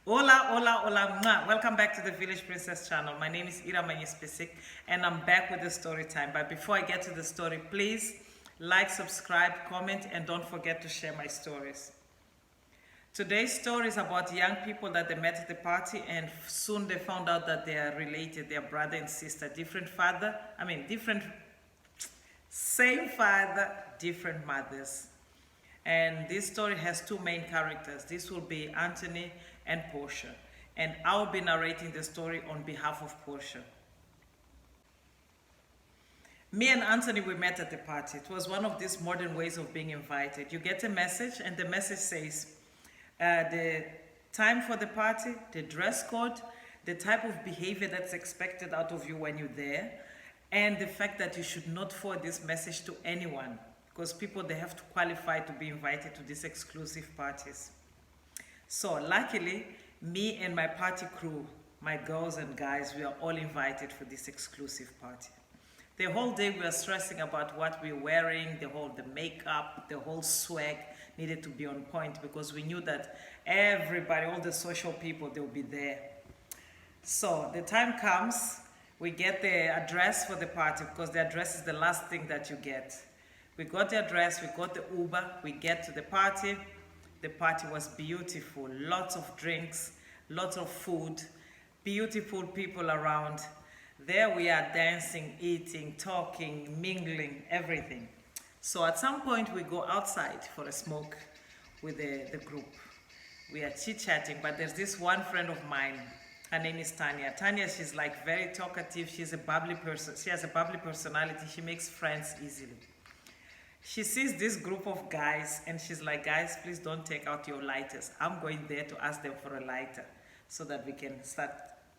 Hola, hola, hola, mwah. Welcome back to the Village Princess channel. My name is Ira Manyespesik and I'm back with the story time. But before I get to the story, please like, subscribe, comment, and don't forget to share my stories. Today's story is about young people that they met at the party and soon they found out that they are related, they are brother and sister, different father, same father, different mothers. And this story has two main characters. This will be Anthony and Portia. And I'll be narrating the story on behalf of Portia. Me and Anthony, we met at the party. It was one of these modern ways of being invited. You get a message, and the message says the time for the party, the dress code, the type of behavior that's expected out of you when you're there, and the fact that you should not forward this message to anyone because people, they have to qualify to be invited to these exclusive parties. So luckily, me and my party crew, my girls and guys, we are all invited for this exclusive party. The whole day we were stressing about what we're wearing, the makeup, the whole swag needed to be on point because we knew that everybody, all the social people, they'll be there. So the time comes, we get the address for the party because the address is the last thing that you get. We got the address, we got the Uber, we get to the party. The party was beautiful, lots of drinks, lots of food, beautiful people around. There we are dancing, eating, talking, mingling, everything. So at some point we go outside for a smoke with the group. We are chit-chatting, but there's this one friend of mine. Her name is Tanya. Tanya, she's like very talkative. She's a bubbly person. She has a bubbly personality. She makes friends easily. She sees this group of guys and she's like, guys, please don't take out your lighters. I'm going there to ask them for a lighter so that we can start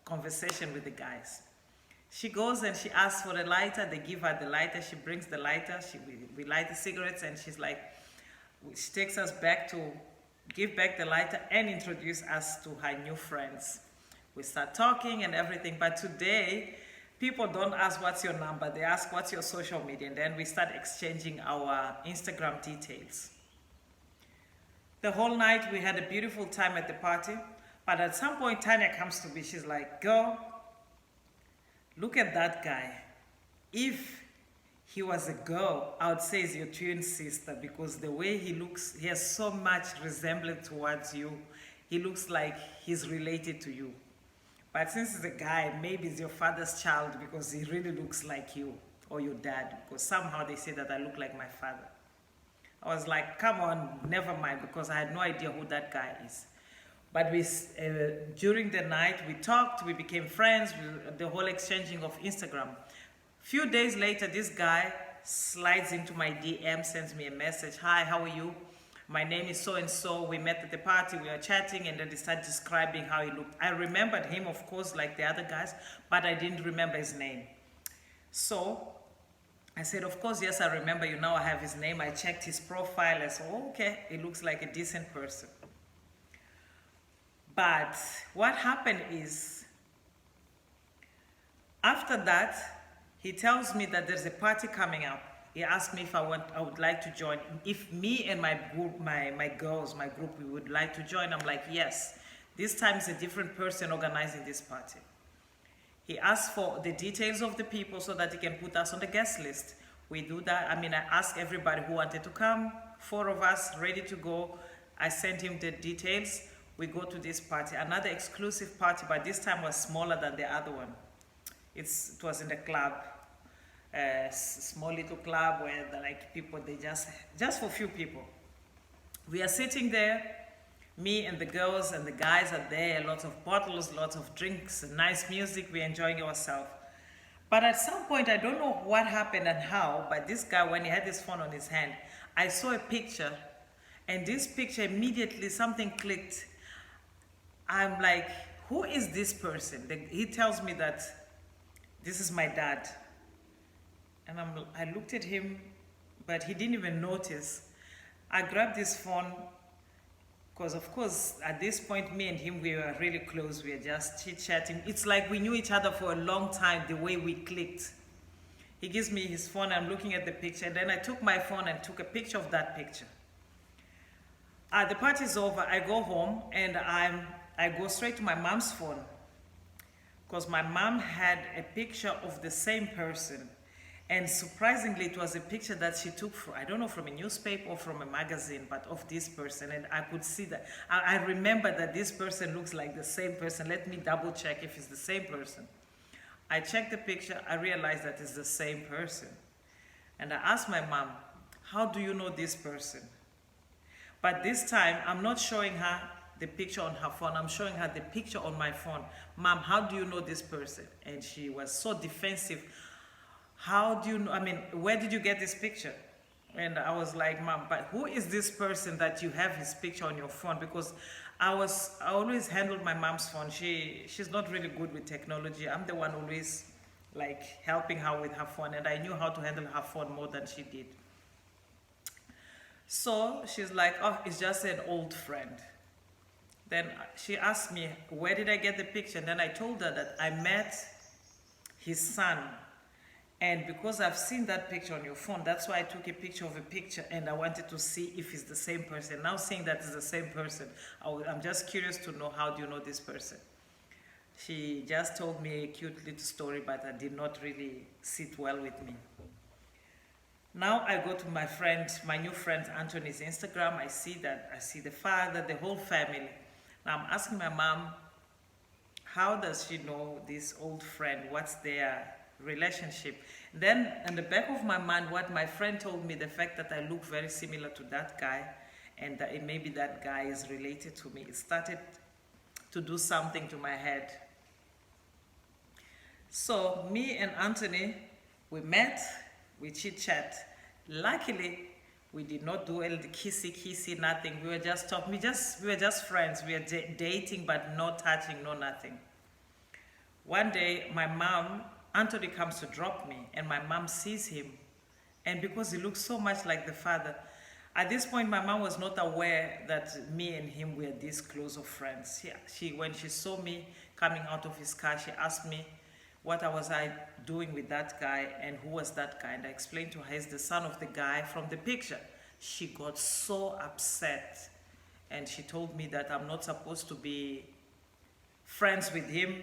conversation with the guys. She goes and she asks for a lighter. They give her the lighter. She brings the lighter. We light the cigarettes and she's like, she takes us back to give back the lighter and introduce us to her new friends. We start talking and everything, but today, people don't ask what's your number, they ask what's your social media, and then we start exchanging our Instagram details. The whole night we had a beautiful time at the party, but at some point Tanya comes to me, she's like, girl, look at that guy. If he was a girl, I would say he's your twin sister because the way he looks, he has so much resemblance towards you. He looks like he's related to you. But since he's a guy, maybe he's your father's child because he really looks like you or your dad because somehow they say that I look like my father. I was like, come on, never mind because I had no idea who that guy is. But during the night, we talked, we became friends, the whole exchanging of Instagram. Few days later, this guy slides into my DM, sends me a message. Hi, how are you? My name is so-and-so. We met at the party, we were chatting, and then they started describing how he looked. I remembered him, of course, like the other guys, but I didn't remember his name. So I said, of course, yes, I remember you. Now I have his name. I checked his profile. I said, oh, okay, he looks like a decent person. But what happened is, after that, he tells me that there's a party coming up. He asked me if I would like to join. If me and my group, my girls, my group, we would like to join. I'm like, yes. This time it's a different person organizing this party. He asked for the details of the people so that he can put us on the guest list. We do that. I asked everybody who wanted to come. 4 of us ready to go. I sent him the details. We go to this party, another exclusive party, but this time was smaller than the other one. It was in the club. A small little club where people, they just for few people. We are sitting there, me and the girls and the guys are there, lots of bottles, lots of drinks, nice music, we're enjoying ourselves. But at some point, I don't know what happened and how, but this guy, when he had his phone on his hand, I saw a picture, and this picture immediately something clicked. I'm like, who is this person? He tells me that this is my dad. And I looked at him, but he didn't even notice. I grabbed his phone, because of course, at this point, me and him, we were really close. We were just chit-chatting. It's like we knew each other for a long time, the way we clicked. He gives me his phone, I'm looking at the picture, and then I took my phone and took a picture of that picture. The party's over, I go home, and I'm I go straight to my mom's phone because my mom had a picture of the same person. And surprisingly, it was a picture that she took from, I don't know, from a newspaper or from a magazine, but of this person. And I could see that. I remember that this person looks like the same person. Let me double check if it's the same person. I checked the picture. I realized that it's the same person. And I asked my mom, how do you know this person? But this time, I'm not showing her the picture on her phone. I'm showing her the picture on my phone. Mom, how do you know this person? And she was so defensive. How do you know? I mean, where did you get this picture? And I was like, Mom, but who is this person that you have his picture on your phone? Because I always handled my mom's phone. She's not really good with technology. I'm the one always like helping her with her phone, and I knew how to handle her phone more than she did. So she's like, oh, it's just an old friend. Then she asked me, where did I get the picture? And then I told her that I met his son. And because I've seen that picture on your phone, that's why I took a picture of a picture, and I wanted to see if it's the same person. Now seeing that it's the same person, I'm just curious to know, how do you know this person? She just told me a cute little story, but it did not really sit well with me. Now I go to my new friend Anthony's Instagram. I see the father, the whole family. Now I'm asking my mom, how does she know this old friend? What's their relationship? Then in the back of my mind, what my friend told me, the fact that I look very similar to that guy, and that maybe that guy is related to me, it started to do something to my head. So me and Anthony, we met, we chit-chat. Luckily, we did not do any kissy, nothing. We were just talking. We were just friends. We were dating, but no touching, no nothing. One day, Anthony comes to drop me, and my mom sees him. And because he looks so much like the father, at this point, my mom was not aware that me and him were this close of friends. When she saw me coming out of his car, she asked me, what was I doing with that guy, and who was that guy? And I explained to her, he's the son of the guy from the picture. She got so upset, and she told me that I'm not supposed to be friends with him,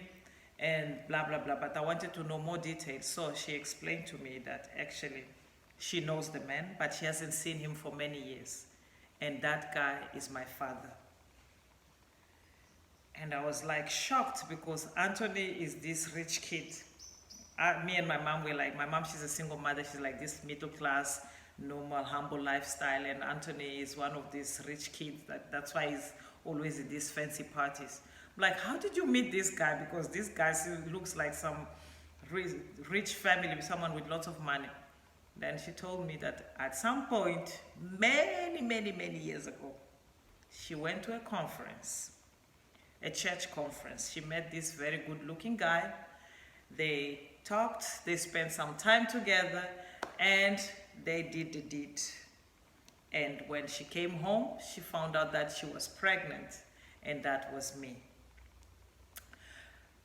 and blah, blah, blah. But I wanted to know more details. So she explained to me that actually she knows the man, but she hasn't seen him for many years. And that guy is my father. And I was like shocked, because Anthony is this rich kid. Me and my mom were like, my mom, she's a single mother. She's like this middle class, normal, humble lifestyle. And Anthony is one of these rich kids. That's why he's always in these fancy parties. I'm like, how did you meet this guy? Because this guy looks like some rich family, someone with lots of money. Then she told me that at some point, many years ago, she went to a conference. A church conference. She met this very good looking guy. They talked, they spent some time together, and they did the deed. And when she came home, she found out that she was pregnant, and that was me.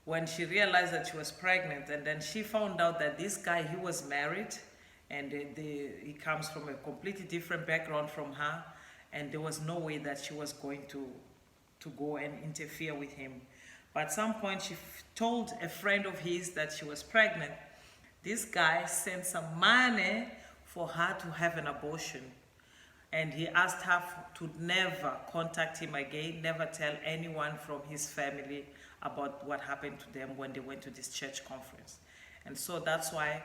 When she realized that she was pregnant, and then she found out that this guy, he was married, and he comes from a completely different background from her, and there was no way that she was going to go and interfere with him. But at some point, she told a friend of his that she was pregnant. This guy sent some money for her to have an abortion. And he asked her to never contact him again, never tell anyone from his family about what happened to them when they went to this church conference. And so that's why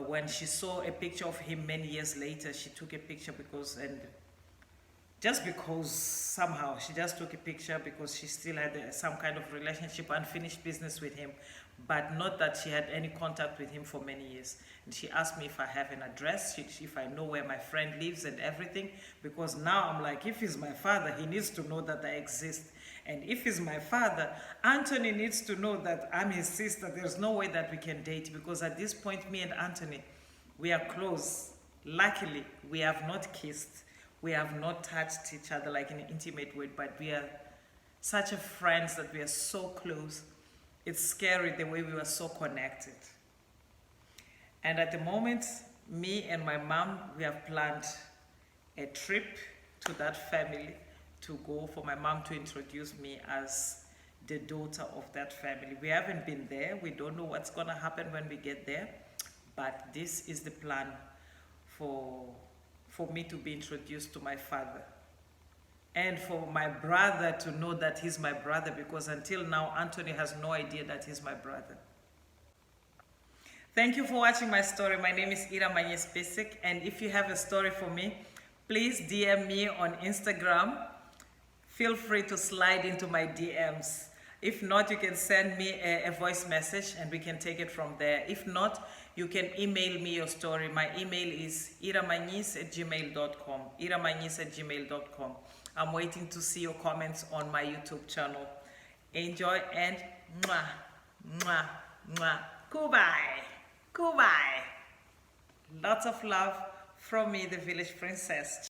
when she saw a picture of him many years later, she took a picture just because somehow she just took a picture, because she still had some kind of relationship, unfinished business with him, but not that she had any contact with him for many years. And she asked me if I have an address, if I know where my friend lives and everything, because now I'm like, if he's my father, he needs to know that I exist. And if he's my father, Anthony needs to know that I'm his sister. There's no way that we can date, because at this point, me and Anthony, we are close. Luckily, we have not kissed. We have not touched each other like in an intimate way, but we are such a friends that we are so close. It's scary the way we were so connected. And at the moment, me and my mom, we have planned a trip to that family to go for my mom to introduce me as the daughter of that family. We haven't been there. We don't know what's going to happen when we get there. But this is the plan for me to be introduced to my father. And for my brother to know that he's my brother, because until now, Anthony has no idea that he's my brother. Thank you for watching my story. My name is Ira Manyes Basic, and if you have a story for me, please DM me on Instagram. Feel free to slide into my DMs. If not, you can send me a voice message and we can take it from there. If not, you can email me your story. My email is iramanyis@gmail.com. iramanyis@gmail.com. I'm waiting to see your comments on my YouTube channel. Enjoy and mwah, mwah, mwah. Goodbye. Goodbye. Lots of love from me, the village princess.